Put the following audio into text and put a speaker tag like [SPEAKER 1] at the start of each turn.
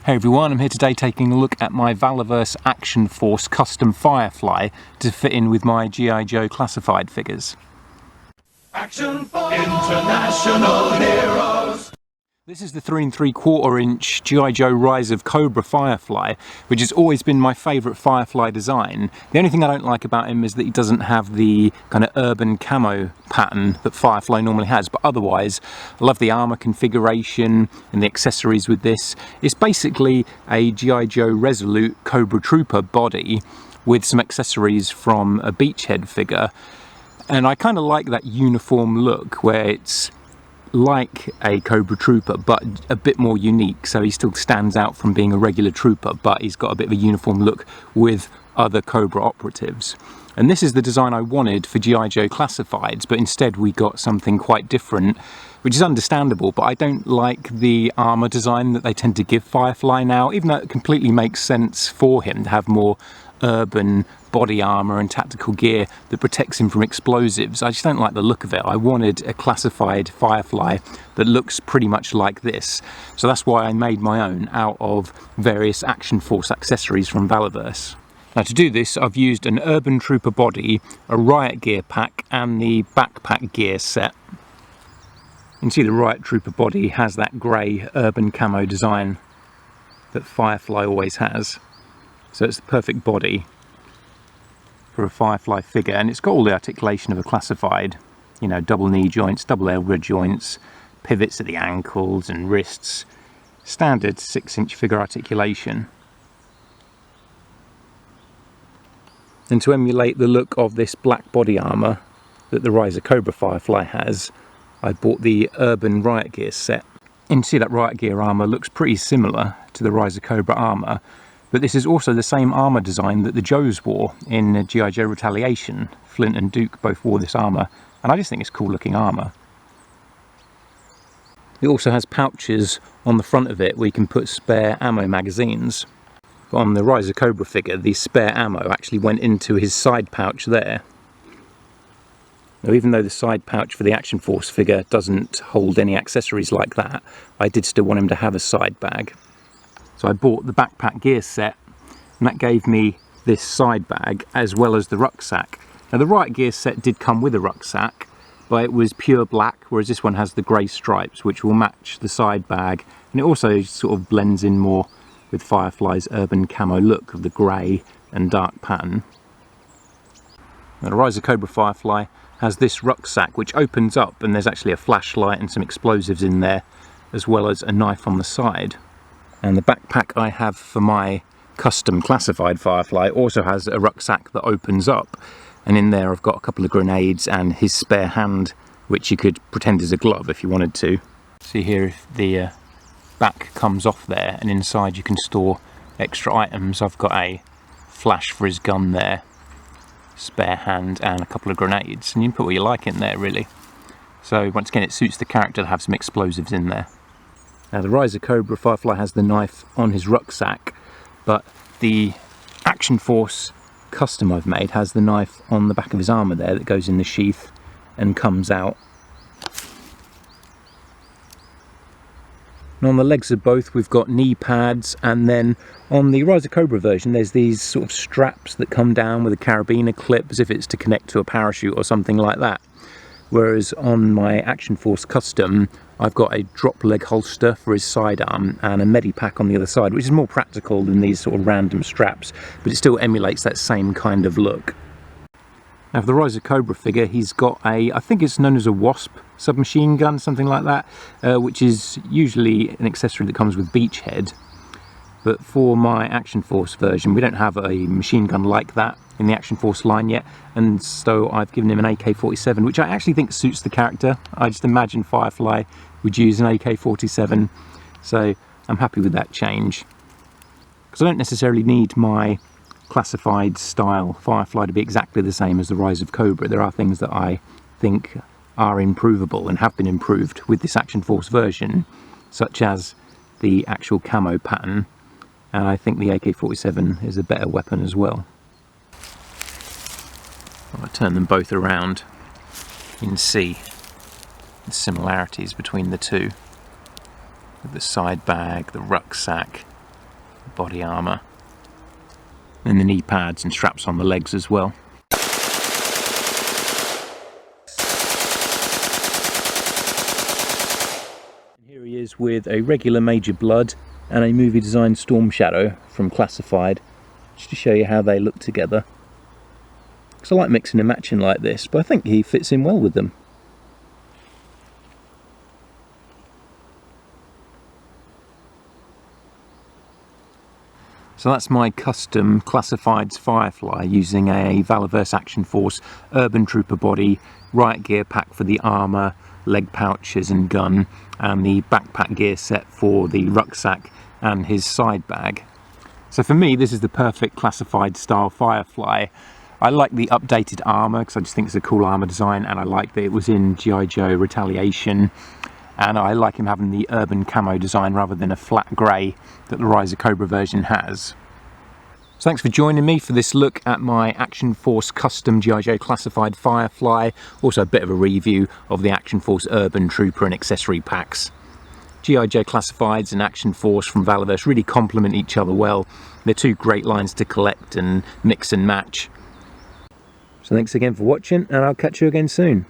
[SPEAKER 1] Hey everyone, I'm here today taking a look at my Valaverse Action Force custom Firefly to fit in with my G.I Joe Classified figures.
[SPEAKER 2] Action Force International Heroes.
[SPEAKER 1] This is the 3 3/4 inch G.I Joe Rise of Cobra Firefly, which has always been my favourite Firefly design. The only thing I don't like about him is that he doesn't have the kind of urban camo pattern that Firefly normally has, but otherwise I love the armour configuration and the accessories with this. It's basically a G.I Joe Resolute Cobra Trooper body with some accessories from a Beachhead figure, and I kind of like that uniform look where it's like a Cobra Trooper but a bit more unique, so he still stands out from being a regular trooper, but he's got a bit of a uniform look with other Cobra operatives. And this is the design I wanted for G.I Joe Classifieds, but instead we got something quite different, which is understandable, but I don't like the armour design that they tend to give Firefly now, even though it completely makes sense for him to have more urban body armour and tactical gear that protects him from explosives. I just don't like the look of it. I wanted a classified Firefly that looks pretty much like this, so that's why I made my own out of various Action Force accessories from Valaverse. Now to do this I've used an Urban Trooper body, a Riot Gear pack and the backpack gear set. You can see the Riot Trooper body has that grey urban camo design that Firefly always has. So it's the perfect body for a Firefly figure, and it's got all the articulation of a classified, you know, double knee joints, double elbow joints, pivots at the ankles and wrists, standard 6-inch figure articulation. And to emulate the look of this black body armour that the Rise of Cobra Firefly has, I bought the Urban Riot Gear set. And you see that Riot Gear armour looks pretty similar to the Rise of Cobra armour, but this is also the same armour design that the Joes wore in G.I Joe Retaliation. Flint and Duke both wore this armour, and I just think it's cool looking armour. It also has pouches on the front of it where you can put spare ammo magazines. But on the Rise of Cobra figure, the spare ammo actually went into his side pouch there. Now, even though the side pouch for the Action Force figure doesn't hold any accessories like that, I did still want him to have a side bag. So I bought the backpack gear set, and that gave me this side bag as well as the rucksack. Now the Riot Gear set did come with a rucksack, but it was pure black, whereas this one has the grey stripes which will match the side bag, and it also sort of blends in more with Firefly's urban camo look of the grey and dark pattern. Now the Rise of Cobra Firefly has this rucksack which opens up, and there's actually a flashlight and some explosives in there, as well as a knife on the side. And the backpack I have for my custom classified Firefly also has a rucksack that opens up, and in there I've got a couple of grenades and his spare hand, which you could pretend is a glove if you wanted to. See here, if the back comes off there, and inside you can store extra items. I've got a flash for his gun there, spare hand and a couple of grenades, and you can put what you like in there really. So once again, it suits the character to have some explosives in there. Now the Rise of Cobra Firefly has the knife on his rucksack, but the Action Force custom I've made has the knife on the back of his armour there that goes in the sheath and comes out. And on the legs of both we've got knee pads, and then on the Rise of Cobra version there's these sort of straps that come down with a carabiner clip as if it's to connect to a parachute or something like that. Whereas on my Action Force custom I've got a drop leg holster for his sidearm and a medipack on the other side, which is more practical than these sort of random straps, but it still emulates that same kind of look. Now for the Rise of Cobra figure, he's got a, I think it's known as a Wasp submachine gun, something like that, which is usually an accessory that comes with Beachhead. But for my Action Force version, we don't have a machine gun like that in the Action Force line yet, and so I've given him an AK-47, which I actually think suits the character. I just imagine Firefly would use an AK-47, so I'm happy with that change. Because I don't necessarily need my classified style Firefly to be exactly the same as the Rise of Cobra. There are things that I think are improvable and have been improved with this Action Force version, such as the actual camo pattern, and I think the AK-47 is a better weapon as well. I'll turn them both around. You can see the similarities between the two. With the side bag, the rucksack, body armour. And the knee pads and straps on the legs as well. And here he is with a regular Major Blood and a movie designed Storm Shadow from Classified, just to show you how they look together. Because I like mixing and matching like this, but I think he fits in well with them. So that's my custom Classified's Firefly using a Valaverse Action Force Urban Trooper body, riot gear pack for the armour, leg pouches and gun, and the backpack gear set for the rucksack and his side bag. So for me, this is the perfect Classified style Firefly. I like the updated armour because I just think it's a cool armour design, and I like that it was in G.I Joe Retaliation. And I like him having the urban camo design rather than a flat grey that the Rise of Cobra version has. So thanks for joining me for this look at my Action Force custom G.I Joe Classified Firefly. Also a bit of a review of the Action Force Urban Trooper and accessory packs. G.I Joe Classifieds and Action Force from Valaverse really complement each other well. They're two great lines to collect and mix and match. So thanks again for watching, and I'll catch you again soon.